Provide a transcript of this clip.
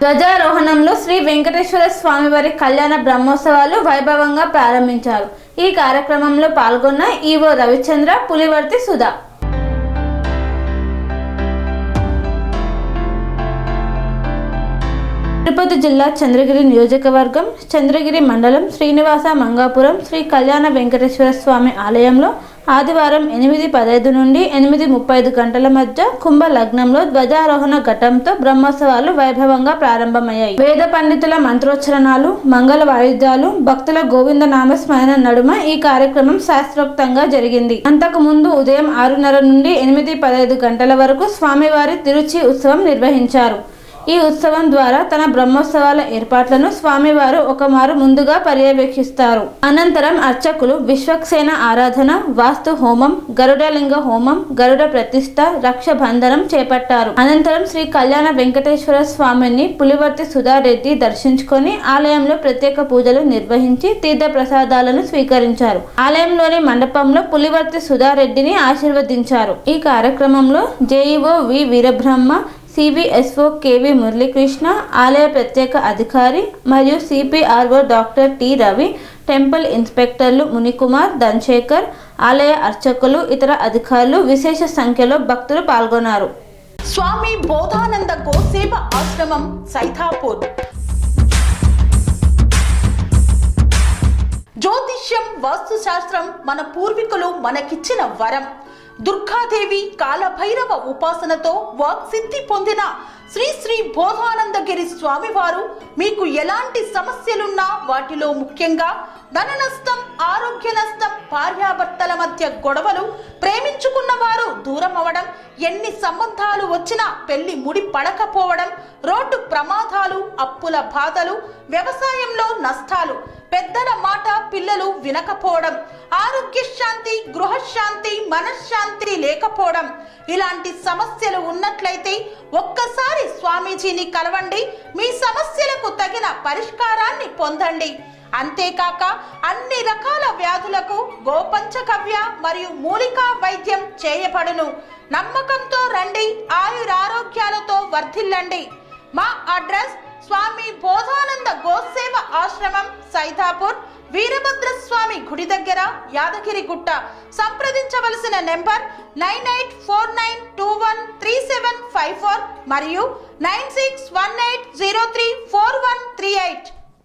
ధ్వజారోహణంలో శ్రీ వెంకటేశ్వర స్వామివారి కళ్యాణ బ్రహ్మోత్సవాలు వైభవంగా ప్రారంభించారు. ఈ కార్యక్రమంలో పాల్గొన్న ఈవో రవిచంద్ర, పులివర్తి సుధా. తిరుపతి జిల్లా చంద్రగిరి నియోజకవర్గం, చంద్రగిరి మండలం, శ్రీనివాస మంగాపురం శ్రీ కళ్యాణ వెంకటేశ్వర స్వామి ఆలయంలో ఆదివారం 8:15 నుండి 8:35 గంటల మధ్య కుంభ లగ్నంలో ధ్వజారోహణ ఘట్టంతో బ్రహ్మోత్సవాలు వైభవంగా ప్రారంభమయ్యాయి. వేద పండితుల మంత్రోచ్చరణాలు, మంగళ వాయిద్యాలు, భక్తుల గోవింద నామస్మరణ నడుమ ఈ కార్యక్రమం శాస్త్రోక్తంగా జరిగింది. అంతకు ముందు ఉదయం 6:30 నుండి 8:15 గంటల వరకు స్వామివారి తిరుచి ఉత్సవం నిర్వహించారు. ఈ ఉత్సవం ద్వారా తన బ్రహ్మోత్సవాల ఏర్పాట్లను స్వామివారు ఒకమారు ముందుగా పర్యవేక్షిస్తారు. అనంతరం అర్చకులు విశ్వక్సేన ఆరాధన, వాస్తు హోమం, గరుడలింగ హోమం, గరుడ ప్రతిష్ఠ, రక్షబంధనం చేపట్టారు. అనంతరం శ్రీ కళ్యాణ వెంకటేశ్వర స్వామిని పులివర్తి సుధారెడ్డి దర్శించుకొని ఆలయంలో ప్రత్యేక పూజలు నిర్వహించి తీర్థ ప్రసాదాలను స్వీకరించారు. ఆలయంలోని మండపంలో పులివర్తి సుధారెడ్డిని ఆశీర్వదించారు. ఈ కార్యక్రమంలో JEO V Veerabrahma, CBSO KV Muralikrishna, ఆలయ ప్రత్యేక అధికారి మరియు CPRO doctor T Ravi, temple ఇన్స్పెక్టర్లు మునికుమార్, ధన్శేఖర్, ఆలయ అర్చకులు, ఇతర అధికారులు, విశేష సంఖ్యలో భక్తులు పాల్గొన్నారు. స్వామి బోధానంద గోసేవ ఆశ్రమం, సైథాపూర్. జ్యోతిష్యం, వాస్తుశాస్త్రం మన పూర్వీకులు మనకిచ్చిన వరం. దుర్గాదేవి, కాలభైరవ ఉపాసనతో వాక్సిద్ధి పొందిన శ్రీ శ్రీ బోధానందగిరి స్వామివారు మీకు ఎలాంటి సమస్యలున్నా, వాటిలో ముఖ్యంగా ధన నష్టం, ఆరోగ్య నష్టం, భార్యాభర్తల మధ్య గొడవలు, ప్రేమించుకున్న వారు దూరం అవడం, ఎన్ని సంబంధాలు వచ్చినా పెళ్లి ముడి పడకపోవడం, రోడ్డు ప్రమాదాలు, అప్పుల బాధలు, వ్యవసాయంలో నష్టాలు, పెద్దల మాట పిల్లలు వినకపోవడం, ఆరోగ్య శాంతి, గృహశాంతి, మనశ్శాంతి లేకపోవడం, ఇలాంటి సమస్యలు ఉన్నట్లయితే ఒక్కసారి స్వామీజీని కలవండి. మీ సమస్యలకు తగిన పరిష్కారాన్ని పొందండి. అంతేకాక అన్ని రకాల వ్యాధులకు గోపంచకవ్య మరియు మూలికా వైద్యం చేయబడును. నమ్మకంతో రండి, ఆయురారోగ్యాలతో వర్ధిల్లండి. మా అడ్రస్ స్వామి బోధానంద గోసేవ ఆశ్రమం, సైథాపూర్, వీరభద్రస్వామి గుడి దగ్గర, యాదగిరిగుట్ట. సంప్రదించవలసిన నెంబర్ 9849213754 మరియు 9618034138.